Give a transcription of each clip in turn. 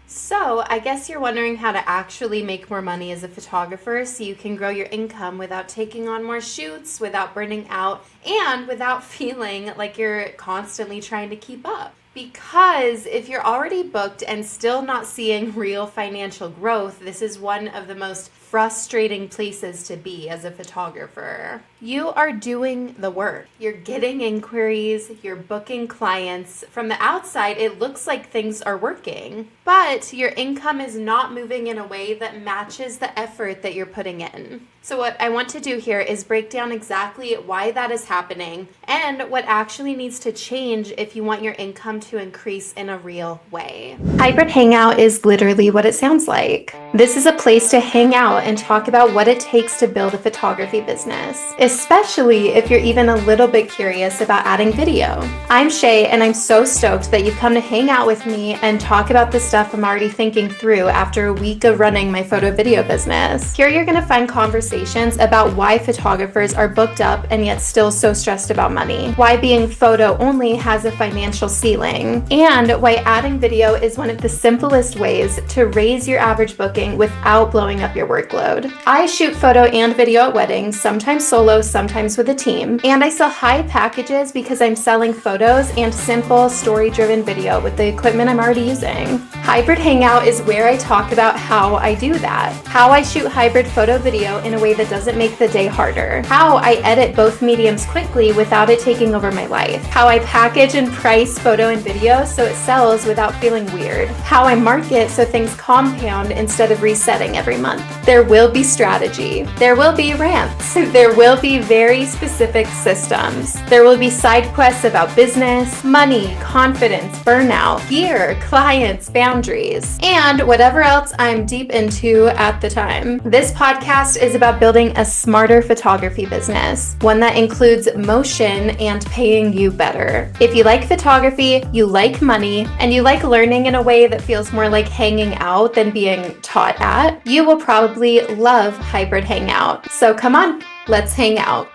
So, I guess you're wondering how to actually make more money as a photographer so you can grow your income without taking on more shoots, without burning out, and without feeling like you're constantly trying to keep up. Because if you're already booked and still not seeing real financial growth, this is one of the most frustrating places to be as a photographer. You are doing the work. You're getting inquiries, you're booking clients. From the outside, it looks like things are working, but your income is not moving in a way that matches the effort that you're putting in. So what I want to do here is break down exactly why that is happening and what actually needs to change if you want your income to increase in a real way. Hybrid Hangout is literally what it sounds like. This is a place to hang out and talk about what it takes to build a photography business, especially if you're even a little bit curious about adding video. I'm Shay, and I'm so stoked that you've come to hang out with me and talk about the stuff I'm already thinking through after a week of running my photo video business. Here you're going to find conversations about why photographers are booked up and yet still so stressed about money, why being photo only has a financial ceiling, and why adding video is one of the simplest ways to raise your average booking without blowing up your workload. I shoot photo and video at weddings, sometimes solo, sometimes with a team, and I sell high packages because I'm selling photos and simple story-driven video with the equipment I'm already using. Hybrid Hangout is where I talk about how I do that, how I shoot hybrid photo video in a way that doesn't make the day harder, how I edit both mediums quickly without it taking over my life, how I package and price photo and video so it sells without feeling weird, how I market so things compound instead of resetting every month. There will be strategy. There will be rants. There will be very specific systems. There will be side quests about business, money, confidence, burnout, gear, clients, boundaries, and whatever else I'm deep into at the time. This podcast is about building a smarter photography business, one that includes motion and paying you better. If you like photography, you like money, and you like learning in a way that feels more like hanging out than being taught at, you will probably love Hybrid Hangout. So come on, let's hang out.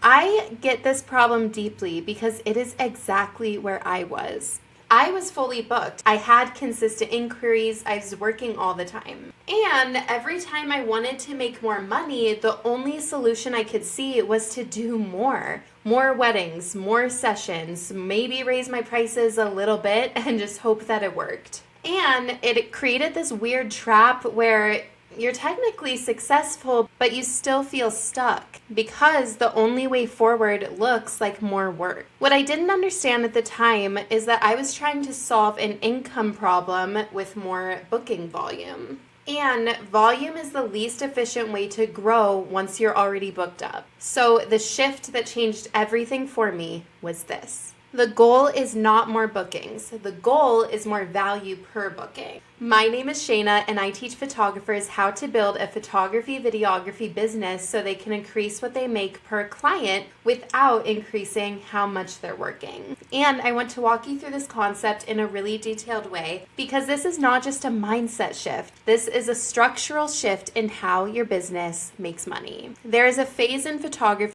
I get this problem deeply because it is exactly where I was. I was fully booked. I had consistent inquiries. I was working all the time. And every time I wanted to make more money, the only solution I could see was to do more. More weddings, more sessions, maybe raise my prices a little bit and just hope that it worked. And it created this weird trap where you're technically successful, but you still feel stuck because the only way forward looks like more work. What I didn't understand at the time is that I was trying to solve an income problem with more booking volume. And volume is the least efficient way to grow once you're already booked up. So the shift that changed everything for me was this. The goal is not more bookings. The goal is more value per booking. My name is Shayna, and I teach photographers how to build a photography videography business so they can increase what they make per client without increasing how much they're working. And I want to walk you through this concept in a really detailed way because this is not just a mindset shift. This is a structural shift in how your business makes money. There is a phase in photography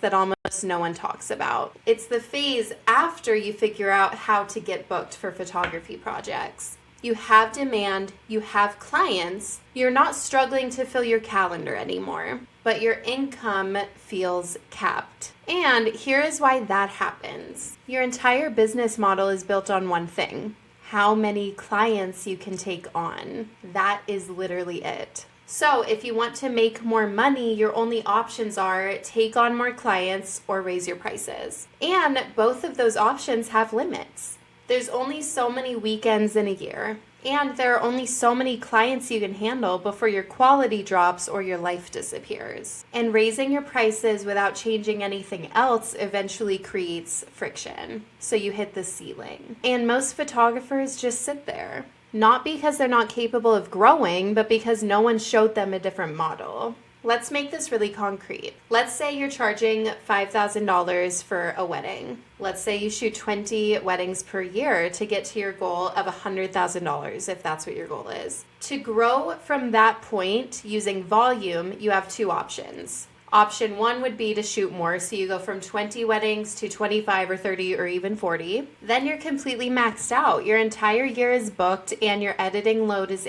that almost no one talks about. It's the phase after you figure out how to get booked for photography projects. You have demand, you have clients, you're not struggling to fill your calendar anymore, but your income feels capped. And here is why that happens. Your entire business model is built on one thing: how many clients you can take on. That is literally it. So if you want to make more money, your only options are take on more clients or raise your prices. And both of those options have limits. There's only so many weekends in a year, and there are only so many clients you can handle before your quality drops or your life disappears. And raising your prices without changing anything else eventually creates friction. So you hit the ceiling. And most photographers just sit there. Not because they're not capable of growing, but because no one showed them a different model. Let's make this really concrete. Let's say you're charging $5,000 for a wedding. Let's say you shoot 20 weddings per year to get to your goal of $100,000, if that's what your goal is. To grow from that point using volume, you have two options. Option one would be to shoot more, so you go from 20 weddings to 25 or 30 or even 40. Then you're completely maxed out. Your entire year is booked and your editing load is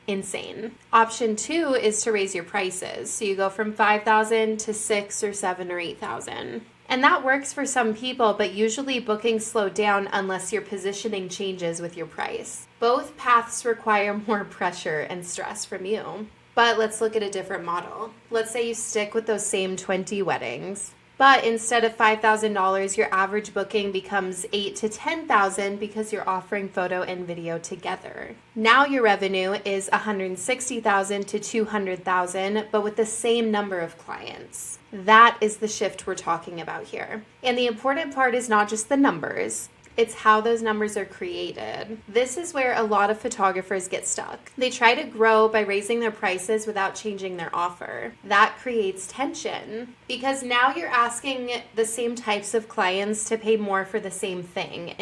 insane. Option two is to raise your prices, so you go from 5,000 to 6 or 7 or 8,000. And that works for some people, but usually bookings slow down unless your positioning changes with your price. Both paths require more pressure and stress from you. But let's look at a different model. Let's say you stick with those same 20 weddings, but instead of $5,000, your average booking becomes $8,000 to $10,000 because you're offering photo and video together. Now your revenue is $160,000 to $200,000, but with the same number of clients. That is the shift we're talking about here. And the important part is not just the numbers. It's how those numbers are created. This is where a lot of photographers get stuck. They try to grow by raising their prices without changing their offer. That creates tension because now you're asking the same types of clients to pay more for the same thing.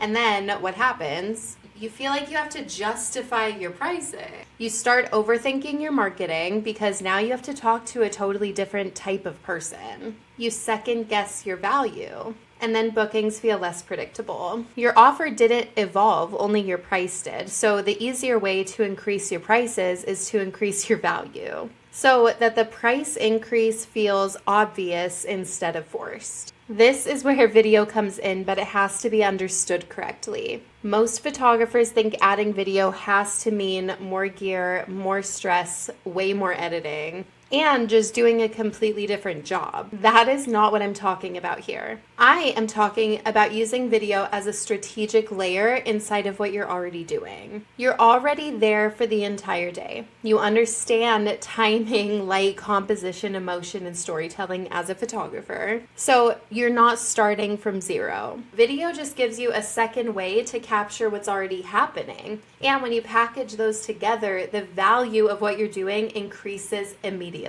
And then what happens? You feel like you have to justify your pricing. You start overthinking your marketing because now you have to talk to a totally different type of person. You second guess your value. And then bookings feel less predictable. Your offer didn't evolve, only your price did. So the easier way to increase your prices is to increase your value, so that the price increase feels obvious instead of forced. This is where video comes in, but it has to be understood correctly. Most photographers think adding video has to mean more gear, more stress, way more editing, and just doing a completely different job. That is not what I'm talking about here. I am talking about using video as a strategic layer inside of what you're already doing. You're already there for the entire day. You understand timing, light, composition, emotion, and storytelling as a photographer. So you're not starting from zero. Video just gives you a second way to capture what's already happening. And when you package those together, the value of what you're doing increases immediately.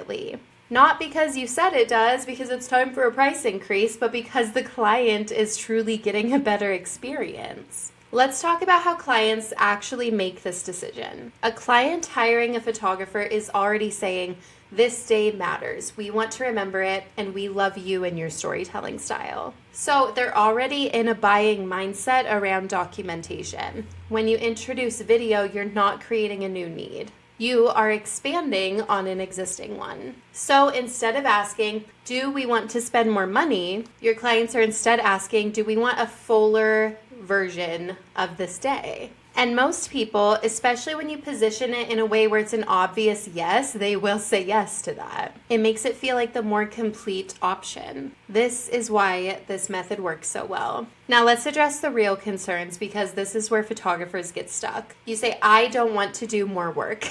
Not because you said it does, because it's time for a price increase, but because the client is truly getting a better experience. Let's talk about how clients actually make this decision. A client hiring a photographer is already saying, this day matters. We want to remember it, and we love you and your storytelling style. So they're already in a buying mindset around documentation. When you introduce video, you're not creating a new need. You are expanding on an existing one. So instead of asking, do we want to spend more money? Your clients are instead asking, do we want a fuller version of this day? And most people, especially when you position it in a way where it's an obvious yes, they will say yes to that. It makes it feel like the more complete option. This is why this method works so well. Now let's address the real concerns, because this is where photographers get stuck. You say, I don't want to do more work.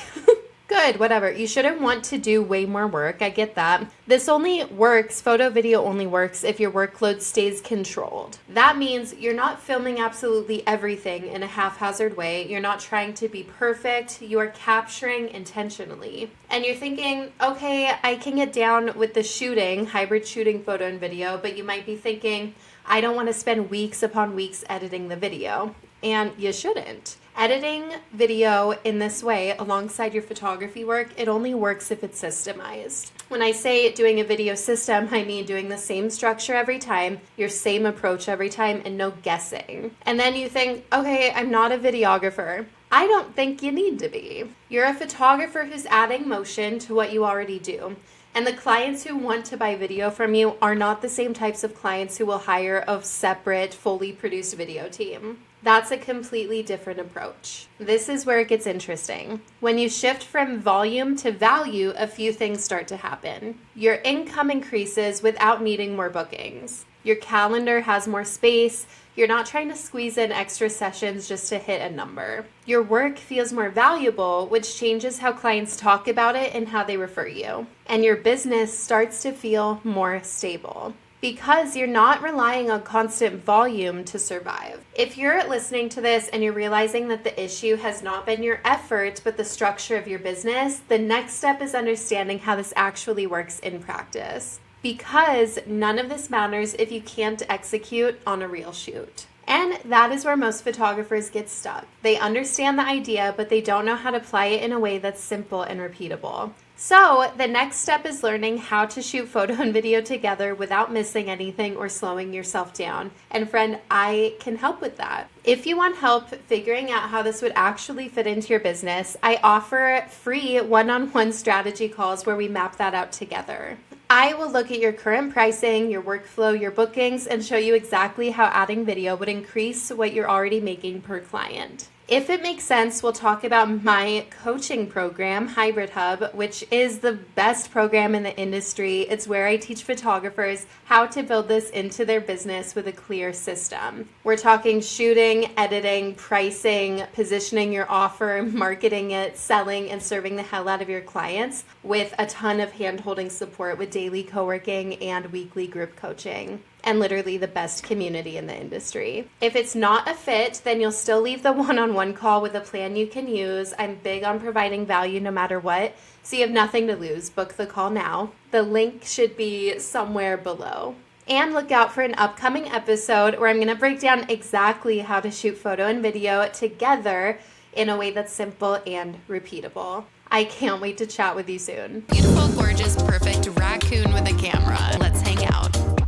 Good, whatever. You shouldn't want to do way more work. I get that. This only works, photo video only works if your workload stays controlled. That means you're not filming absolutely everything in a haphazard way. You're not trying to be perfect. You are capturing intentionally. And you're thinking, okay, I can get down with the shooting, hybrid shooting photo and video, but you might be thinking, I don't want to spend weeks upon weeks editing the video. And you shouldn't. Editing video in this way alongside your photography work, it only works if it's systemized. When I say doing a video system, I mean doing the same structure every time, your same approach every time, and no guessing. And then you think, okay, I'm not a videographer. I don't think you need to be. You're a photographer who's adding motion to what you already do. And the clients who want to buy video from you are not the same types of clients who will hire a separate, fully produced video team. That's a completely different approach. This is where it gets interesting. When you shift from volume to value, a few things start to happen. Your income increases without needing more bookings. Your calendar has more space. You're not trying to squeeze in extra sessions just to hit a number. Your work feels more valuable, which changes how clients talk about it and how they refer you. And your business starts to feel more stable. because you're not relying on constant volume to survive. If you're listening to this and you're realizing that the issue has not been your effort, but the structure of your business, the next step is understanding how this actually works in practice. Because none of this matters if you can't execute on a real shoot. And that is where most photographers get stuck. They understand the idea, but they don't know how to apply it in a way that's simple and repeatable. So the next step is learning how to shoot photo and video together without missing anything or slowing yourself down. And friend, I can help with that. If you want help figuring out how this would actually fit into your business, I offer free one-on-one strategy calls where we map that out together. I will look at your current pricing, your workflow, your bookings, and show you exactly how adding video would increase what you're already making per client. If it makes sense, we'll talk about my coaching program, Hybrid Hub, which is the best program in the industry. It's where I teach photographers how to build this into their business with a clear system. We're talking shooting, editing, pricing, positioning your offer, marketing it, selling, and serving the hell out of your clients with a ton of hand-holding support with daily co-working and weekly group coaching. And literally the best community in the industry. If it's not a fit, then you'll still leave the one-on-one call with a plan you can use. I'm big on providing value no matter what, so you have nothing to lose. Book the call now. The link should be somewhere below. And look out for an upcoming episode where I'm going to break down exactly how to shoot photo and video together in a way that's simple and repeatable. I can't wait to chat with you soon. Beautiful, gorgeous, perfect raccoon with a camera. Let's hang out.